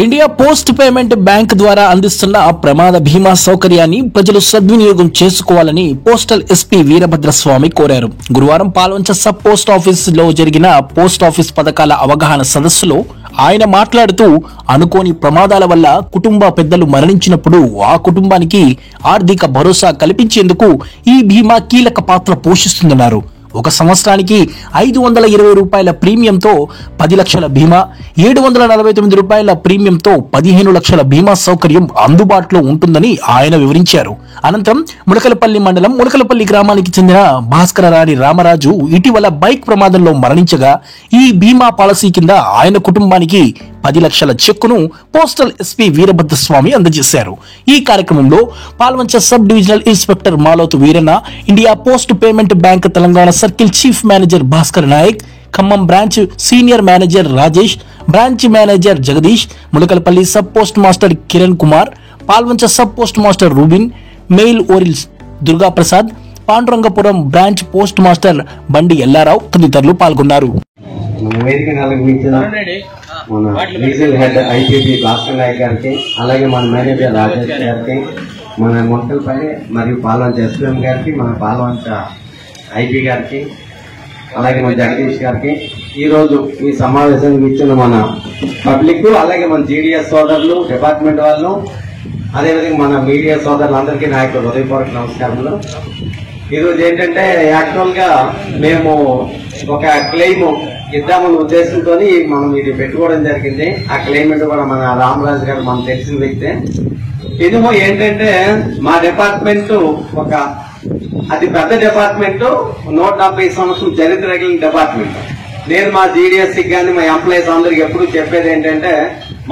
India post payment bank ద్వారా అందిస్తున్న ప్రమాద బీమా సౌకర్యాన్ని ప్రజలు సద్వినియోగం చేసుకోవాలని పోస్టల్ ఎస్పీ వీరభద్రస్వామి కోరారు. గురువారం పాల్వంచ సబ్ పోస్ట్ ఆఫీస్ లో జరిగిన పోస్ట్ ఆఫీస్ పథకాల అవగాహన సదస్సులో ఆయన మాట్లాడుతూ అనుకోని ప్రమాదాల వల్ల కుటుంబ పెద్దలు మరణించినప్పుడు ఆ కుటుంబానికి ఆర్థిక భరోసా కల్పించేందుకు ఈ బీమా కీలక పాత్ర పోషిస్తుందన్నారు. ఒక సంవత్సరానికి 520 రూపాయల ప్రీమియంతో 10 లక్షల బీమా, 749 రూపాయల ప్రీమియంతో 15 లక్షల బీమా సౌకర్యం అందుబాటులో ఉంటుందని ఆయన వివరించారు. అనంతరం ములకలపల్లి మండలం ములకలపల్లి గ్రామానికి చెందిన భాస్కరరాణి రామరాజు ఇటీవల బైక్ ప్రమాదంలో మరణించగా ఈ బీమా పాలసీ కింద ఆయన కుటుంబానికి 10 లక్షల చెక్కును పోస్టల్ ఎస్పీ వీరభద్రస్వామి అందజేశారు. ఈ కార్యక్రమంలో Palvancha sub divisional inspector Maloth Veeranna, India post payment bank Telangana circle chief manager Bhaskar Nayak, Khammam branch senior manager Rajesh, branch manager Jagadish, Mulakalapalli sub post master Kiran Kumar, Palvancha sub post master Rubin, mail ఓరిల్స్ Durga Prasad, Pandurangapuram branch post master Bandi Ellarao తదితరులు పాల్గొన్నారు. మన regional head IPP Bhaskar Nayak గారికి, అలాగే మన మేనేజర్ రాజేష్ గారికి, మన ములకలపల్లి మరియు పాల్వంచ ఎస్పీఎం గారికి, మన పాల్వంచ ఐపీ గారికి, అలాగే మన జగదీష్ గారికి, ఈరోజు ఈ సమావేశానికి ఇచ్చిన మన పబ్లిక్, అలాగే మన జీడీఎస్ సోదరులు, డిపార్ట్మెంట్ వాళ్ళు, అదేవిధంగా మన మీడియా సోదరులందరికీ నా యొక్క హృదయపూర్వక నమస్కారములు. ఈరోజు ఏంటంటే యాక్చువల్ గా మేము ఒక క్లెయిమ్ ఇద్దామన్న ఉద్దేశంతో మనం ఇది పెట్టుకోవడం జరిగింది. ఆ క్లెయిమెంట్ కూడా మన రామరాజు గారు మనకు తెలిసిన వ్యక్తే. ఇదిగో ఏంటంటే మా డిపార్ట్మెంట్ ఒక అతి పెద్ద డిపార్ట్మెంట్, 170 సంవత్సరం చరిత్ర కలిగిన డిపార్ట్మెంట్. నేను మా జీడీఎస్ కానీ మా ఎంప్లాయీస్ అందరికి ఎప్పుడు చెప్పేది ఏంటంటే,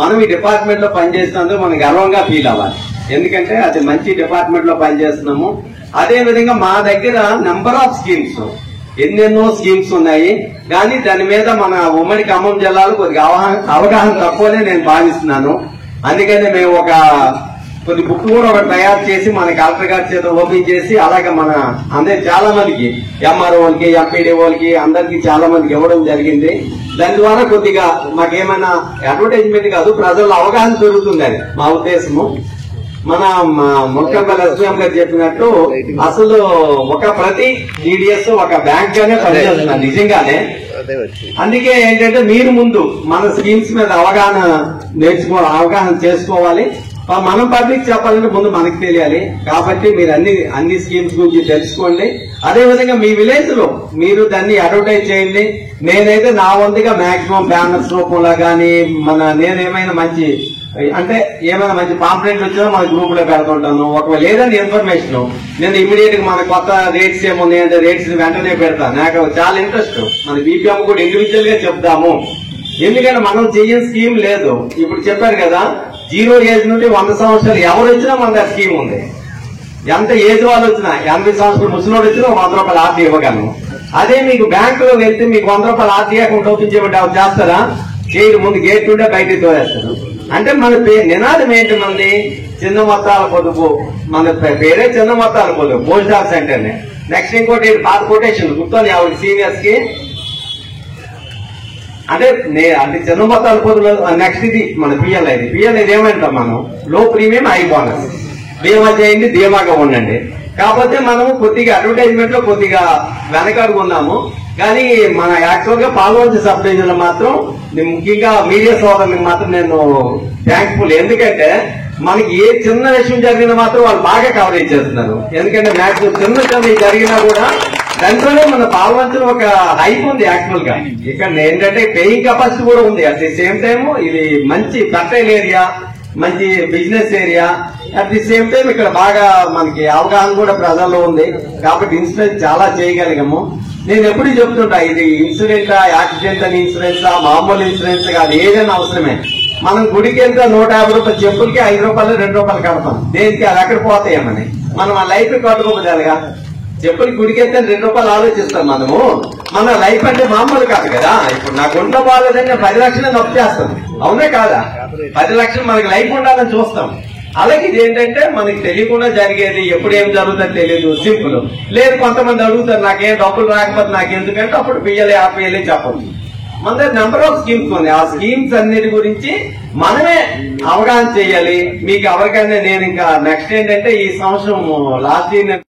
మనం ఈ డిపార్ట్మెంట్ లో పనిచేసినందుకు మనం గర్వంగా ఫీల్ అవ్వాలి. ఎందుకంటే అది మంచి డిపార్ట్మెంట్ లో పనిచేస్తున్నాము. అదే విధంగా మా దగ్గర నెంబర్ ఆఫ్ స్కీమ్స్, ఎన్నెన్నో స్కీమ్స్ ఉన్నాయి. కానీ దాని మీద మన ఉమ్మడి ఖమ్మం జిల్లాలో కొద్దిగా అవగాహన తక్కువనే నేను భావిస్తున్నాను. అందుకనే మేము ఒక కొద్ది బుక్ కూడా ఒకటి తయారు చేసి మన కలెక్టర్ గారి చేత ఓపెన్ చేసి, అలాగే మన అందరి చాలా మందికి ఎంఆర్ఓలకి, ఎంపీడీఓలకి అందరికి చాలా మందికి ఇవ్వడం జరిగింది. దాని ద్వారా కొద్దిగా మాకేమైనా అడ్వర్టైజ్మెంట్ కాదు, ప్రజల్లో అవగాహన పెరుగుతుంది అని మా ఉద్దేశము. మన ములకలపల్లి ఎస్పీఎం గారు చెప్పినట్టు అసలు ఒక ప్రతి జీడీఎస్ ఒక బ్యాంక్ గానే పనిచేస్తున్నారు నిజంగానే. అందుకే ఏంటంటే మీరు ముందు మన స్కీమ్స్ మీద అవగాహన చేసుకోవాలి. మనం పబ్లిక్ చెప్పాలంటే ముందు మనకు తెలియాలి. కాబట్టి మీరు అన్ని స్కీమ్స్ గురించి తెలుసుకోండి. అదేవిధంగా మీ విలేజ్ లో మీరు దాన్ని అడ్వర్టైజ్ చేయండి. నేనైతే నా వంతుగా మాక్సిమం బ్యానర్స్ రూపంలో కానీ నేనేమైనా మంచి పాంప్లెంట్ వచ్చినా మన గ్రూప్ లో పెడుతుంటాను. ఒకవేళ లేదని ఇన్ఫర్మేషన్ నేను ఇమీడియట్ గా మన కొత్త రేట్స్ ఏమున్నాయంటే రేట్స్ వెంటనే పెడతాను. నాకు చాలా ఇంట్రెస్ట్. మన బీపీఎం కూడా ఇండివిజువల్ గా చెప్తాము. ఎందుకంటే మనం చెయ్యని స్కీమ్ లేదు. ఇప్పుడు చెప్పారు కదా, 0 ఏజ్ నుండి 100 సంవత్సరాలు ఎవరు వచ్చినా మన దగ్గర స్కీమ్ ఉంది. ఎంత ఏజ్ వాళ్ళు వచ్చినా, 80 సంవత్సరాలు ముసలోడు వచ్చినా 100 రూపాయలు ఆర్టీ ఇవ్వగలను. అదే మీకు బ్యాంకులో వెళ్తే మీకు 100 రూపాయలు ఆర్టీ అకౌంట్ ఓపెన్ చేయబట్టి అవి చేస్తారా? చేయరు. ముందు గేట్ నుండే బయటికి తోలేస్తారు. అంటే మన నినాదం ఏంటి? మనది చిన్న మొత్తాల పొదుపు. మన పేరే చిన్న మొత్తాల పొదుపు, పోస్ట్ ఆఫీస్ అంటేనే. నెక్స్ట్ ఇంకోటి పాత కొటేషన్ గుర్తొని ఆవిడ సీనియర్స్ కి, అంటే చిన్న మొత్తాల పొదుపు. నెక్స్ట్ ఇది మన పిఎల్ ఇది ఏమంటాం మనం, లో ప్రీమియం హై బోనస్. బీమా చేయండి, ధీమాగా ఉండండి. కాకపోతే మనము కొద్దిగా అడ్వర్టైజ్మెంట్ లో కొద్దిగా వెనకడుగున్నాము. కానీ మన యాక్చువల్ గా పాల్వంచ సబ్ డివిజన్ లో మాత్రం ముఖ్యంగా మీడియా సోదరులకు మాత్రం నేను థ్యాంక్ఫుల్. ఎందుకంటే మనకి ఏ చిన్న విషయం జరిగినా మాత్రం వాళ్ళు బాగా కవరేజ్ చేస్తున్నారు. ఎందుకంటే మ్యాక్సిమం చిన్న జరిగినా కూడా దాంట్లోనే మన పాల్వంచలో ఒక హైప్ ఉంది. యాక్చువల్ గా ఇక్కడ ఏంటంటే పేయింగ్ కెపాసిటీ కూడా ఉంది. అట్ ది సేమ్ టైమ్ ఇది మంచి ఫర్టైల్ ఏరియా, మంచి business area. At the same time ఇక్కడ బాగా మనకి అవగాహన కూడా ప్రజల్లో ఉంది. కాబట్టి ఇన్సూరెన్స్ చాలా చేయగలిగాము. నేను ఎప్పుడు చెప్తుంటా, ఇది ఇన్సూరెన్సా, యాక్సిడెంటల్ ఇన్సూరెన్సా, మామూలు ఇన్సూరెన్స్ కాదు, ఏదైనా అవసరమే. మనం గుడికి వెళ్తే 150 రూపాయలు చెప్పులకి 5 రూపాయలు 2 రూపాయలు కడతాం. దేనికి? అది ఎక్కడ పోతాయేమని. మనం ఆ లైఫ్ కట్టుకోపోతేగా చెప్పులకి గుడికి వెళ్తే 2 రూపాయలు ఆలోచిస్తాం మనము. మన లైఫ్ అంటే మామూలు కాదు కదా. ఇప్పుడు నాకు ఒంట్లో బాగాలేదంటే 10 లక్షలు నొప్పి చేస్తాం, అవునే కాదా? 10 లక్షలు మనకి లైఫ్ ఉండాలని చూస్తాం. అలాగే ఇది ఏంటంటే మనకి తెలియకుండా జరిగేది, ఎప్పుడు ఏం జరుగుతుందో తెలియదు, సింపుల్. లేదు కొంతమంది అడుగుతారు నాకేం డబ్బులు రాకపోతే నాకెందుకంటే అప్పుడు పియ్యలే ఆపేయాలి చెప్పచ్చు. మన దగ్గర నెంబర్ ఆఫ్ స్కీమ్స్ ఉంది. ఆ స్కీమ్స్ అన్నిటి గురించి మనమే అవగాహన చేయాలి. మీకు ఎవరికైనా నేను ఇంకా నెక్స్ట్ ఏంటంటే ఈ సంవత్సరం లాస్ట్ ఇయర్